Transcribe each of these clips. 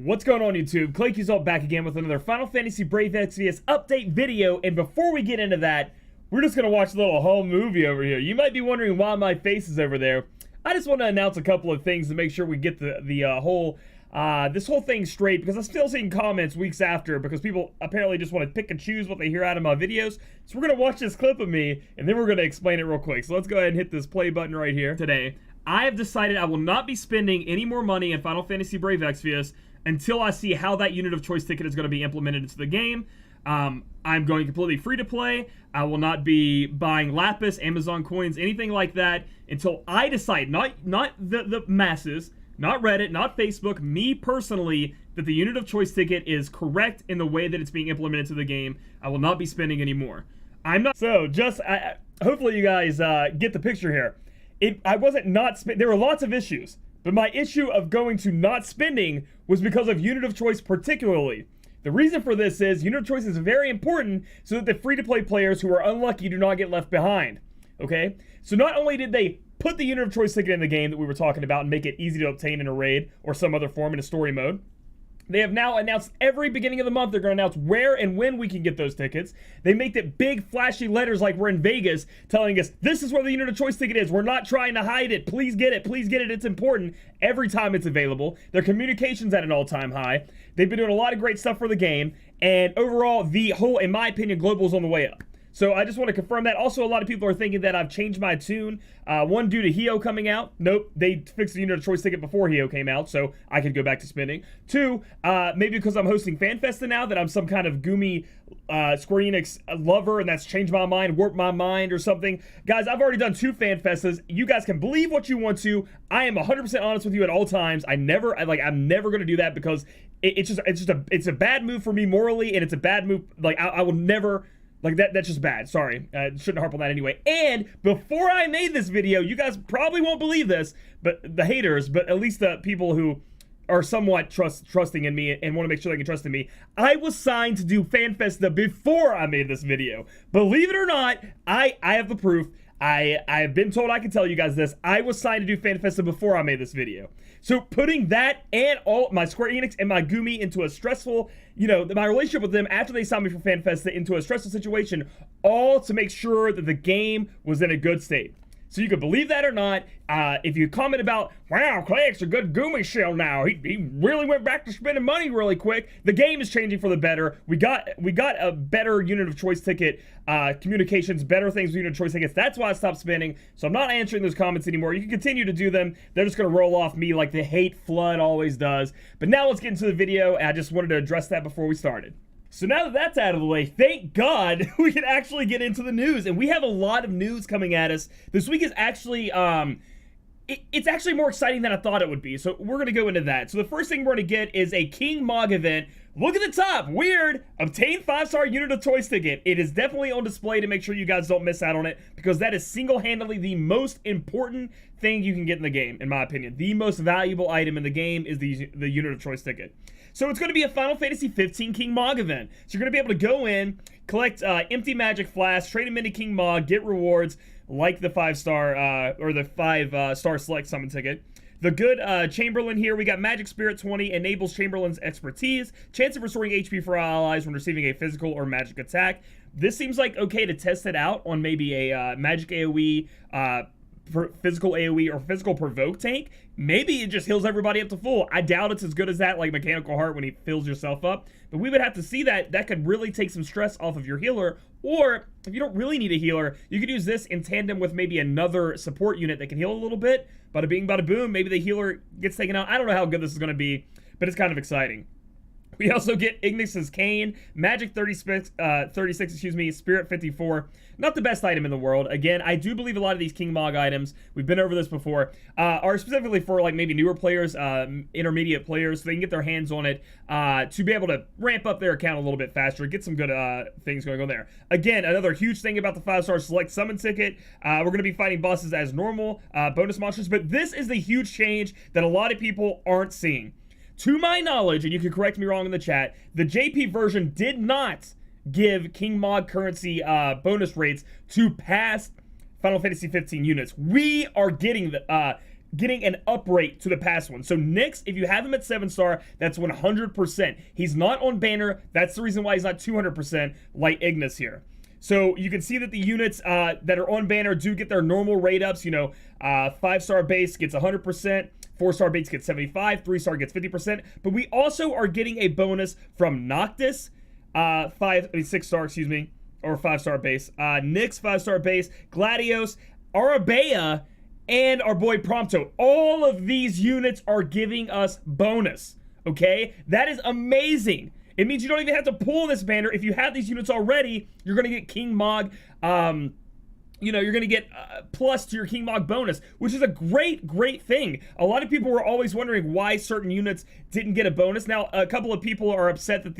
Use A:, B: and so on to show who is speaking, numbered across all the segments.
A: What's going on, YouTube? Claic is all back again with another Final Fantasy Brave Exvius update video, and before we get into that, we're just going to watch a little home movie over here. You might be wondering why my face is over there. I just want to announce a couple of things to make sure we get this whole thing straight, because I'm still seeing comments weeks after, because people apparently just want to pick and choose what they hear out of my videos. So we're going to watch this clip of me, and then we're going to explain it real quick. So let's go ahead and hit this play button right here. Today, I have decided I will not be spending any more money in Final Fantasy Brave Exvius until I see how that unit of choice ticket is going to be implemented into the game. I'm going completely free to play. I will not be buying Lapis, Amazon coins, anything like that until I decide, not the masses, not Reddit, not Facebook, me personally, that the unit of choice ticket is correct in the way that it's being implemented to the game. I will not be spending anymore. I'm not. So hopefully you guys get the picture here. I wasn't not spending. There were lots of issues. But my issue of going to not spending was because of unit of choice particularly. The reason for this is unit of choice is very important so that the free-to-play players who are unlucky do not get left behind. Okay? So not only did they put the unit of choice ticket in the game that we were talking about and make it easy to obtain in a raid or some other form in a story mode, they have now announced every beginning of the month they're going to announce where and when we can get those tickets. They make it big, flashy letters like we're in Vegas telling us, this is where the unit of choice ticket is. We're not trying to hide it. Please get it. Please get it. It's important every time it's available. Their communication's at an all-time high. They've been doing a lot of great stuff for the game. And overall, the whole, in my opinion, Global's on the way up. So I just want to confirm that. Also, a lot of people are thinking that I've changed my tune. One, due to Hio coming out. Nope, they fixed the unit of choice ticket before Hio came out, so I could go back to spending. Two, maybe because I'm hosting FanFesta now, that I'm some kind of goomy Square Enix lover, and that's changed my mind, warped my mind or something. Guys, I've already done 2 FanFestas. You guys can believe what you want to. I am 100% honest with you at all times. I'm never going to do that because it's a bad move for me morally, and it's a bad move. Like, I will never. Like, that's just bad. Sorry. Shouldn't harp on that anyway. And before I made this video, you guys probably won't believe this, but the haters, but at least the people who are somewhat trusting in me and want to make sure they can trust in me, I was signed to do FanFesta before I made this video. Believe it or not, I have the proof. I have been told I can tell you guys this. I was signed to do FanFesta before I made this video. So putting that and all my Square Enix and my Gumi into a stressful, my relationship with them after they signed me for FanFesta into a stressful situation, all to make sure that the game was in a good state. So you can believe that or not. If you comment about, wow, Claic's a good Gumi shell now. He really went back to spending money really quick. The game is changing for the better. We got a better unit of choice ticket, communications, better things with unit of choice tickets. That's why I stopped spending. So I'm not answering those comments anymore. You can continue to do them. They're just going to roll off me like the hate flood always does. But now let's get into the video. I just wanted to address that before we started. So now that that's out of the way, thank God we can actually get into the news. And we have a lot of news coming at us. This week is actually, it's actually more exciting than I thought it would be. So we're going to go into that. So the first thing we're going to get is a King Mog event. Look at the top. Weird. Obtain 5-star unit of choice ticket. It is definitely on display to make sure you guys don't miss out on it, because that is single-handedly the most important thing you can get in the game, in my opinion. The most valuable item in the game is the unit of choice ticket. So it's going to be a Final Fantasy 15 King Mog event. So you're going to be able to go in, collect empty magic flasks, trade them into King Mog, get rewards like the 5-star or the 5-star select summon ticket. The good Chamberlain here, we got Magic Spirit 20, enables Chamberlain's expertise, chance of restoring HP for allies when receiving a physical or magic attack. This seems like okay to test it out on maybe a magic AoE, physical AoE, or physical provoke tank. Maybe it just heals everybody up to full. I doubt it's as good as that, like Mechanical Heart when he fills yourself up. But we would have to see that. That could really take some stress off of your healer. Or if you don't really need a healer, you could use this in tandem with maybe another support unit that can heal a little bit. Bada bing, bada boom. Maybe the healer gets taken out. I don't know how good this is going to be, but it's kind of exciting. We also get Ignis's Cane, Magic 36, Spirit 54. Not the best item in the world. Again, I do believe a lot of these King Mog items, we've been over this before, are specifically for like maybe newer players, intermediate players, so they can get their hands on it to be able to ramp up their account a little bit faster, get some good things going on there. Again, another huge thing about the 5-star select summon ticket, we're going to be fighting bosses as normal, bonus monsters, but this is the huge change that a lot of people aren't seeing. To my knowledge, and you can correct me wrong in the chat, the JP version did not give King Mog currency bonus rates to past Final Fantasy 15 units. We are getting the getting an uprate to the past one. So Nyx, if you have him at 7-star, that's 100%. He's not on banner. That's the reason why he's not 200% like Ignis here. So you can see that the units that are on banner do get their normal rate ups. You know, 5-star base gets 100%. 4-star base gets 75, 3-star gets 50%. But we also are getting a bonus from Noctis, 6-star, excuse me, or 5-star base. Nyx, 5-star base. Gladios, Arabea, and our boy Prompto. All of these units are giving us bonus. Okay? That is amazing. It means you don't even have to pull this banner. If you have these units already, you're going to get King Mog. You know, you're going to get plus to your King Mog bonus, which is a great, great thing. A lot of people were always wondering why certain units didn't get a bonus. Now, a couple of people are upset that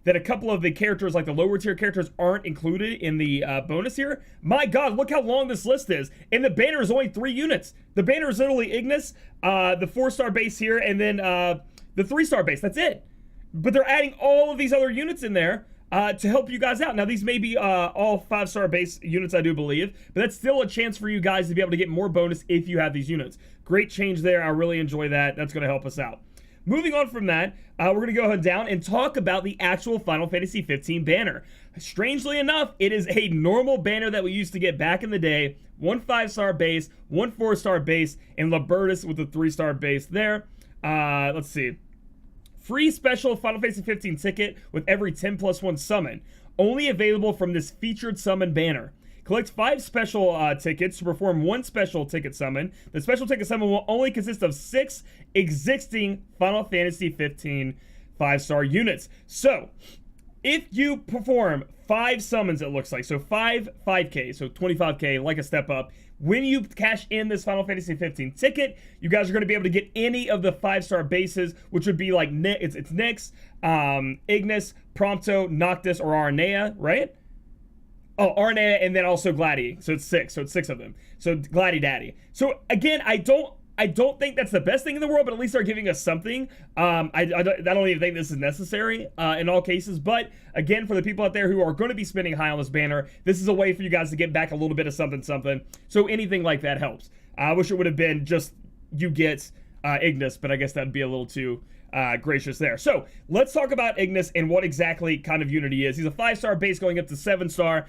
A: that a couple of the characters, like the lower tier characters, aren't included in the bonus here. My God, look how long this list is. And the banner is only 3 units. The banner is literally Ignis, the 4-star base here, and then the 3-star base. That's it. But they're adding all of these other units in there to help you guys out. Now, these may be all 5-star base units, I do believe, but that's still a chance for you guys to be able to get more bonus if you have these units. Great change there. I really enjoy that. That's going to help us out. Moving on from that, we're going to go ahead down and talk about the actual Final Fantasy 15 banner. Strangely enough, it is a normal banner that we used to get back in the day. 1 5-star base, 1 4-star base, and Libertas with a 3-star base there. Let's see. Free special Final Fantasy 15 ticket with every 10+1 summon. Only available from this featured summon banner. Collect 5 special tickets to perform 1 special ticket summon. The special ticket summon will only consist of 6 existing Final Fantasy 15 5-star units. So, if you perform 5 summons, it looks like, so 5K, so 25K, like a step up, when you cash in this Final Fantasy 15 ticket, you guys are going to be able to get any of the 5-star bases, which would be like, it's Nyx, Ignis, Prompto, Noctis, or Aranea, right? Oh, Aranea, and then also Gladi. So it's 6. So it's 6 of them. So Gladi Daddy. So again, I don't think that's the best thing in the world, but at least they're giving us something. I don't even think this is necessary in all cases. But again, for the people out there who are going to be spending high on this banner, this is a way for you guys to get back a little bit of something. So anything like that helps. I wish it would have been just you get Ignis, but I guess that'd be a little too gracious there. So let's talk about Ignis and what exactly kind of unit he is. He's a 5-star base going up to 7-star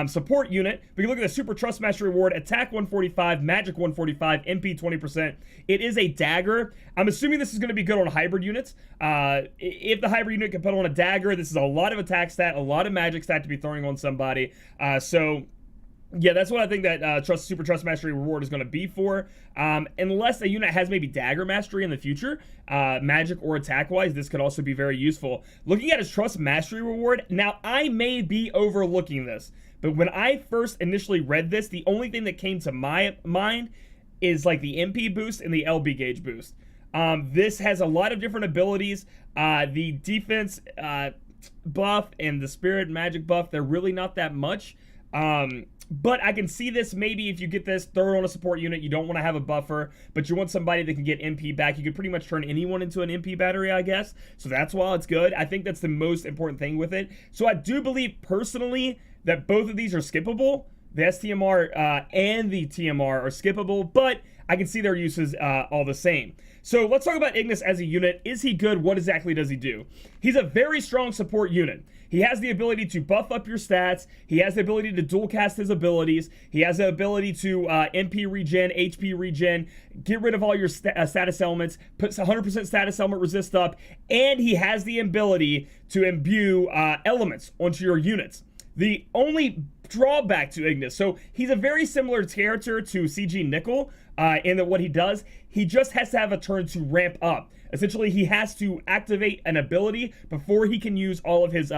A: support unit. We can look at the Super Trust Mastery Reward, attack 145, magic 145, MP 20%. It is a dagger. I'm assuming this is going to be good on hybrid units. If the hybrid unit can put on a dagger, this is a lot of attack stat, a lot of magic stat to be throwing on somebody. So yeah, that's what I think that Super Trust Mastery Reward is going to be for. Unless a unit has maybe Dagger Mastery in the future, magic or attack-wise, this could also be very useful. Looking at his Trust Mastery Reward, now I may be overlooking this, but when I first initially read this, the only thing that came to my mind is like the MP boost and the LB gauge boost. This has a lot of different abilities. The defense buff and the spirit magic buff, they're really not that much. But I can see this maybe if you get this third on a support unit, you don't want to have a buffer, but you want somebody that can get MP back. You could pretty much turn anyone into an MP battery, I guess. So that's why it's good. I think that's the most important thing with it. So I do believe personally that both of these are skippable. The STMR and the TMR are skippable, but I can see their uses all the same. So let's talk about Ignis as a unit. Is he good? What exactly does he do? He's a very strong support unit. He has the ability to buff up your stats. He has the ability to dual cast his abilities. He has the ability to MP regen, HP regen, get rid of all your status elements, puts 100% status element resist up, and he has the ability to imbue elements onto your units. The only drawback to Ignis, so he's a very similar character to CG Nickel in that what he does, he just has to have a turn to ramp up. Essentially, he has to activate an ability before he can use all of his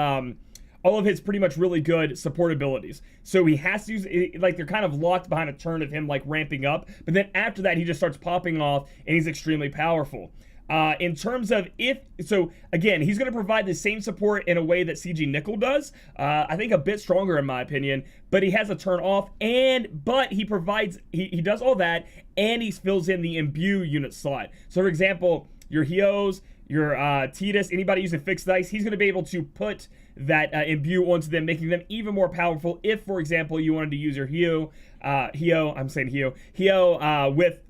A: pretty much really good support abilities. So he has to use, like, they're kind of locked behind a turn of him, like, ramping up. But then after that, he just starts popping off, and he's extremely powerful. In terms of so again, he's going to provide the same support in a way that CG Nickel does. I think a bit stronger in my opinion, but he has a turn off, but he provides, he does all that, and he fills in the imbue unit slot. So for example, your Hios, your Tidus, anybody using fixed dice, he's going to be able to put that imbue onto them, making them even more powerful. If, for example, you wanted to use your Hio with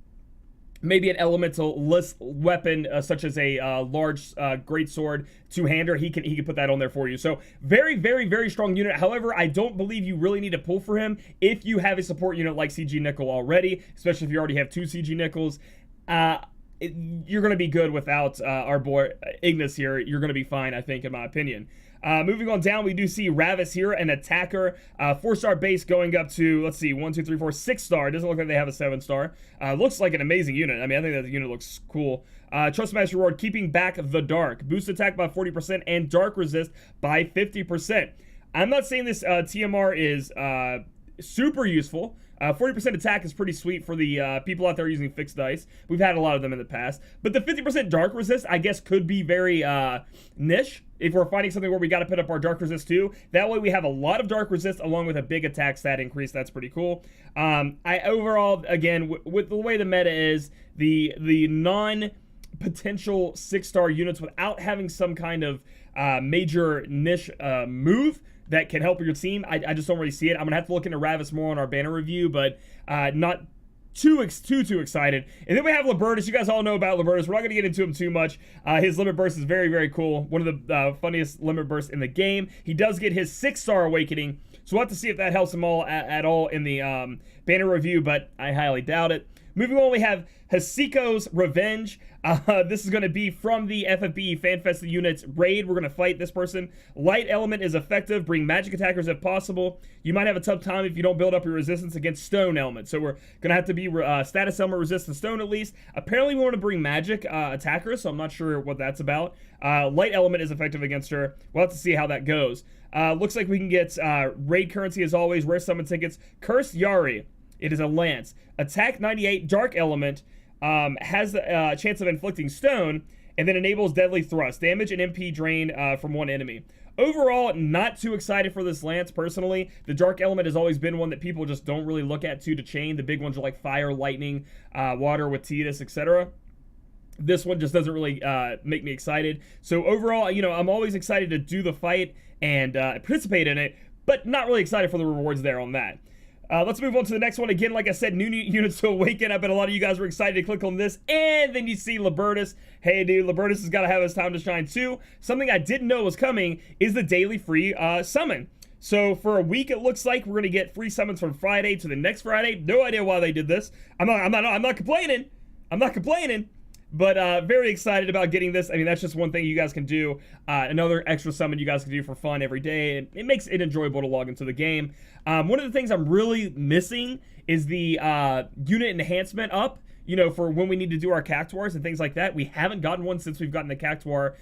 A: maybe an elemental-less weapon, such as a large great sword, two-hander. He can put that on there for you. So very, very, very strong unit. However, I don't believe you really need to pull for him if you have a support unit like CG Nickel already, especially if you already have 2 CG Nickels. You're going to be good without our boy Ignis here. You're going to be fine, I think, in my opinion. Moving on down, we do see Ravis here, an attacker, 4-star base going up to, let's see, 1, 2, 3, 4, 6-star. Doesn't look like they have a 7-star. Looks like an amazing unit. I mean, I think that the unit looks cool. Trust Master Reward, keeping back the dark. Boost attack by 40% and dark resist by 50%. I'm not saying this TMR is super useful. 40% attack is pretty sweet for the people out there using fixed dice. We've had a lot of them in the past. But the 50% dark resist, I guess, could be very niche if we're finding something where we got to put up our dark resist too. That way we have a lot of dark resist along with a big attack stat increase. That's pretty cool. I overall, again, with the way the meta is, the non-potential 6-star units without having some kind of major niche move that can help your team, I just don't really see it. I'm gonna have to look into Ravis more on our banner review, but not too excited. And then we have Libertas. You guys all know about Libertas. We're not gonna get into him too much. His limit burst is very, very cool. One of the funniest limit bursts in the game. He does get his 6-star awakening, so we'll have to see if that helps him all at all in the banner review, but I highly doubt it. Moving on, we have Hasiko's Revenge. This is going to be from the FFBE FanFest units raid. We're going to fight this person. Light element is effective. Bring magic attackers if possible. You might have a tough time if you don't build up your resistance against stone element. So we're going to have to be status element resistant stone at least. Apparently we want to bring magic attackers, so I'm not sure what that's about. Light element is effective against her. We'll have to see how that goes. Looks like we can get raid currency as always. Rare summon tickets. Cursed Yari. It is a lance. Attack 98, dark element, has a chance of inflicting stone, and then enables deadly thrust. Damage and MP drain from one enemy. Overall, not too excited for this lance, personally. The dark element has always been one that people just don't really look at to chain. The big ones are like fire, lightning, water with Tidus, etc. This one just doesn't really make me excited. So overall, you know, I'm always excited to do the fight and participate in it, but not really excited for the rewards there on that. Let's move on to the next one. Again, like I said, new units to awaken. I bet a lot of you guys were excited to click on this. And then you see Libertas. Hey, dude, Libertas has got to have his time to shine too. Something I didn't know was coming is the daily free summon. So for a week, it looks like we're going to get free summons from Friday to the next Friday. No idea why they did this. I'm not complaining. I'm not complaining. But very excited about getting this. I mean, that's just one thing you guys can do. Another extra summon you guys can do for fun every day. And it makes it enjoyable to log into the game. One of the things I'm really missing is the unit enhancement up. You know, for when we need to do our Cactuars and things like that. We haven't gotten one since we've gotten the Cactuar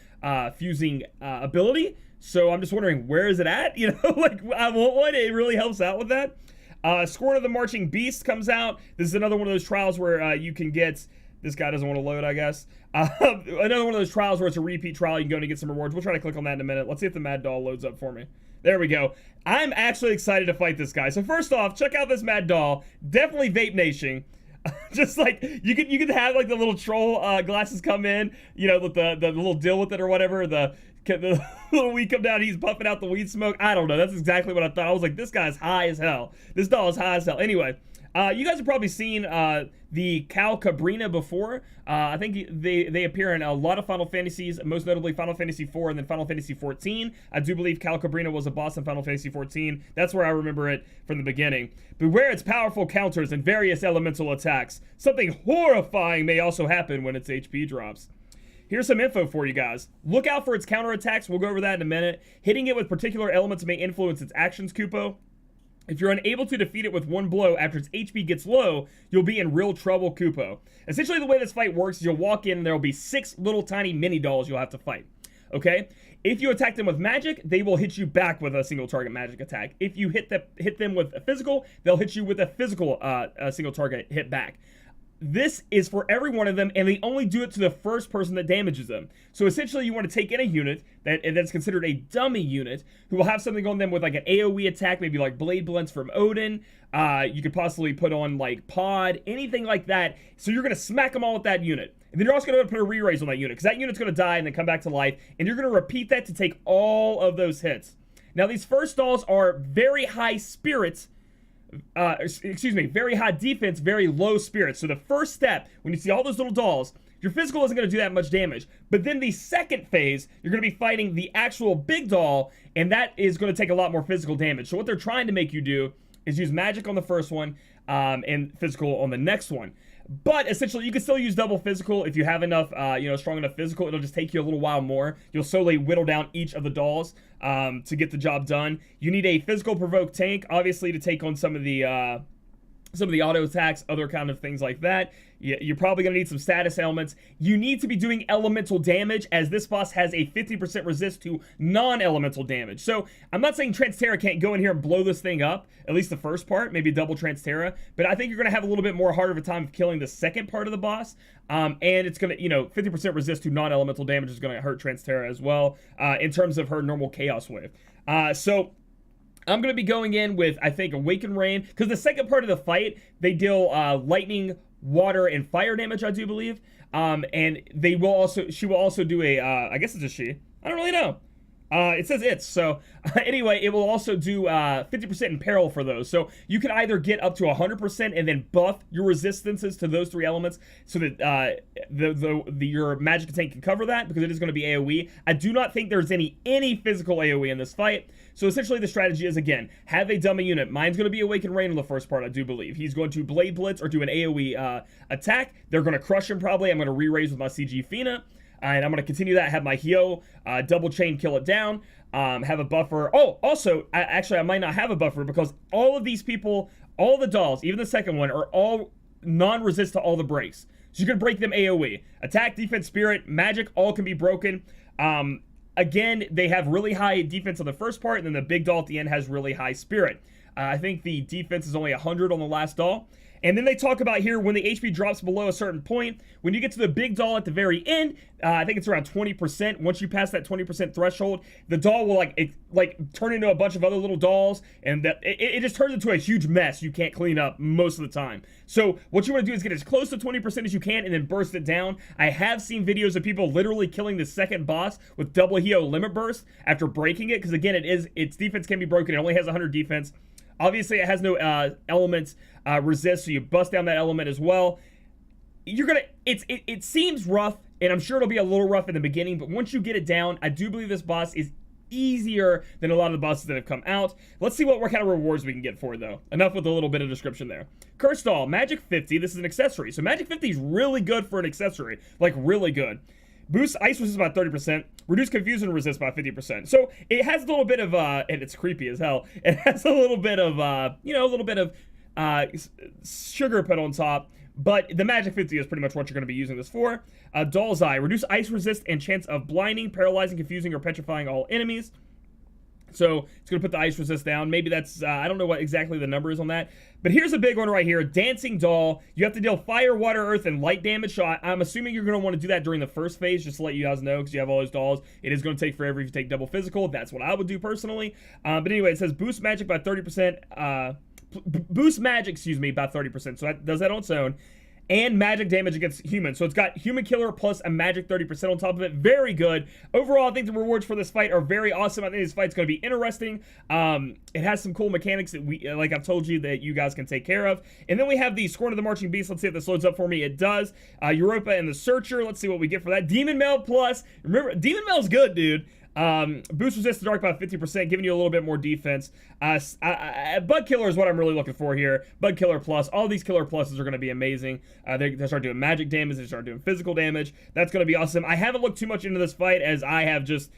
A: fusing ability. So I'm just wondering, where is it at? You know, like, I want one. It really helps out with that. Scorn of the Marching Beast comes out. This is another one of those trials where you can get... This guy doesn't want to load, I guess. Another one of those trials where it's a repeat trial. You can go and get some rewards. We'll try to click on that in a minute. Let's see if the Mad Doll loads up for me. There we go. I'm actually excited to fight this guy. So first off, check out this Mad Doll. Definitely Vape Nation. Just like, you could have like the little troll glasses come in, you know, with the little deal with it or whatever. The little weed come down, he's puffing out the weed smoke. I don't know. That's exactly what I thought. I was like, this guy's high as hell. This doll is high as hell. Anyway. You guys have probably seen the Calcabrina before. I think they appear in a lot of Final Fantasies, most notably Final Fantasy IV and then Final Fantasy XIV. I do believe Calcabrina was a boss in Final Fantasy XIV. That's where I remember it from the beginning. Beware its powerful counters and various elemental attacks. Something horrifying may also happen when its HP drops. Here's some info for you guys. Look out for its counterattacks. We'll go over that in a minute. Hitting it with particular elements may influence its actions, Kupo. If you're unable to defeat it with one blow after its HP gets low, you'll be in real trouble, Kupo. Essentially, the way this fight works is you'll walk in and there'll be 6 little tiny mini dolls you'll have to fight. Okay? If you attack them with magic, they will hit you back with a single target magic attack. If you hit them with a physical, they'll hit you with a physical single target hit back. This is for every one of them, and they only do it to the first person that damages them. So essentially, you want to take in a unit that's considered a dummy unit, who will have something on them with like an AoE attack, maybe like Blade Blunts from Odin. You could possibly put on like Pod, anything like that. So you're going to smack them all with that unit. And then you're also going to put a re-raise on that unit, because that unit's going to die and then come back to life. And you're going to repeat that to take all of those hits. Now, these first dolls are very high spirits, excuse me, very high defense, very low spirit. So the first step, when you see all those little dolls, your physical isn't going to do that much damage. But then the second phase, you're going to be fighting the actual big doll, and that is going to take a lot more physical damage. So what they're trying to make you do is use magic on the first one, and physical on the next one. But essentially, you can still use double physical if you have enough, strong enough physical. It'll just take you a little while more. You'll slowly whittle down each of the dolls to get the job done. You need a physical provoke tank, obviously, to take on some of the auto attacks, other kind of things like that. You're probably going to need some status elements. You need to be doing elemental damage, as this boss has a 50% resist to non-elemental damage. So I'm not saying Transterra can't go in here and blow this thing up, at least the first part, maybe double Transterra, but I think you're going to have a little bit more harder of a time of killing the second part of the boss. And it's going to, 50% resist to non-elemental damage is going to hurt Transterra as well, in terms of her normal Chaos Wave. So I'm going to be going in with, I think, Awaken Rain, because the second part of the fight, they deal lightning, water, and fire damage, I do believe. And she will also do a, I guess it's a she. I don't really know. It says it's, so anyway, it will also do 50% in peril for those. So you can either get up to 100% and then buff your resistances to those three elements so that your magic tank can cover that, because it is going to be AoE. I do not think there's any physical AoE in this fight. So essentially the strategy is, again, have a dummy unit. Mine's going to be Awaken Rain on the first part, I do believe. He's going to Blade Blitz or do an AoE attack. They're going to crush him probably. I'm going to re-raise with my CG Fina. And I'm going to continue that, have my Hyo double chain kill it down, have a buffer. Oh, also, I might not have a buffer, because all of these people, all the dolls, even the second one, are all non-resist to all the breaks. So you can break them AoE. Attack, defense, spirit, magic, all can be broken. Again, they have really high defense on the first part, and then the big doll at the end has really high spirit. I think the defense is only 100 on the last doll. And then they talk about here, when the HP drops below a certain point, when you get to the big doll at the very end, I think it's around 20%. Once you pass that 20% threshold, the doll will turn into a bunch of other little dolls, and it just turns into a huge mess you can't clean up most of the time. So what you want to do is get as close to 20% as you can and then burst it down. I have seen videos of people literally killing the second boss with double Hyo limit burst after breaking it, because again, its defense can be broken. It only has 100 defense. Obviously, it has no elements resist, so you bust down that element as well. It seems rough, and I'm sure it'll be a little rough in the beginning, but once you get it down, I do believe this boss is easier than a lot of the bosses that have come out. Let's see what kind of rewards we can get for it, though. Enough with a little bit of description there. Cursed Doll, Magic 50. This is an accessory. So Magic 50 is really good for an accessory. Like, really good. Boost Ice Resist by 30%. Reduce Confusion Resist by 50%. So it has a little bit of, and it's creepy as hell. It has a little bit of, sugar put on top. But the Magic 50 is pretty much what you're going to be using this for. Doll's Eye. Reduce Ice Resist and chance of blinding, paralyzing, confusing, or petrifying all enemies. So it's going to put the ice resist down. Maybe that's, I don't know what exactly the number is on that. But here's a big one right here. Dancing Doll. You have to deal fire, water, earth, and light damage. So I'm assuming you're going to want to do that during the first phase, just to let you guys know, because you have all those dolls. It is going to take forever if you take double physical. That's what I would do personally. But anyway, it says boost magic by 30%. Boost magic, by 30%. So that does that on its own. And magic damage against humans. So it's got human killer plus a magic 30% on top of it. Very good. Overall, I think the rewards for this fight are very awesome. I think this fight's going to be interesting. It has some cool mechanics that like I've told you, that you guys can take care of. And then we have the Scorn of the Marching Beast. Let's see if this loads up for me. It does. Europa and the Searcher. Let's see what we get for that. Demon Mail plus. Remember, Demon Mail's good, dude. Boost resist the dark by 50%, giving you a little bit more defense. Bug Killer is what I'm really looking for here. Bug Killer plus. All these Killer pluses are going to be amazing. They start doing magic damage. They start doing physical damage. That's going to be awesome. I haven't looked too much into this fight, as I have just...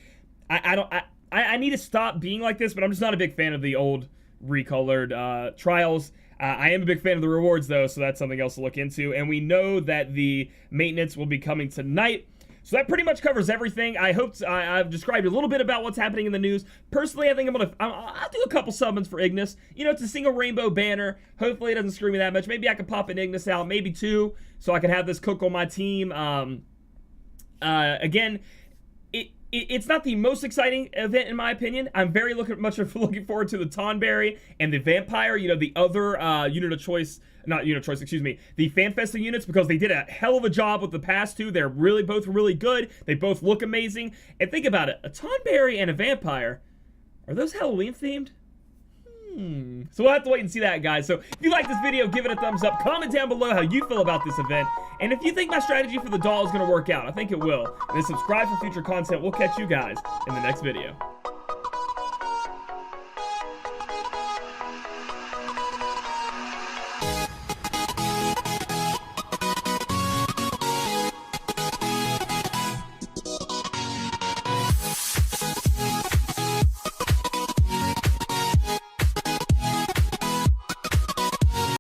A: I need to stop being like this, but I'm just not a big fan of the old recolored trials. I am a big fan of the rewards, though, so that's something else to look into. And we know that the maintenance will be coming tonight. So that pretty much covers everything. I hope I've described a little bit about what's happening in the news. Personally, I think I'll do a couple summons for Ignis. You know, it's a single rainbow banner. Hopefully it doesn't screw me that much. Maybe I could pop an Ignis out, maybe two, so I can have this cook on my team. Again, it's not the most exciting event in my opinion. I'm very looking forward to the Tonberry and the Vampire, you know, the other unit of choice, not unit of choice, excuse me, the Fanfesta units, because they did a hell of a job with the past two. They're both really good. They both look amazing. And think about it, a Tonberry and a Vampire, are those Halloween themed? So we'll have to wait and see that, guys. So if you like this video, give it a thumbs up. Comment down below how you feel about this event. And if you think my strategy for the doll is going to work out, I think it will. And then subscribe for future content. We'll catch you guys in the next video.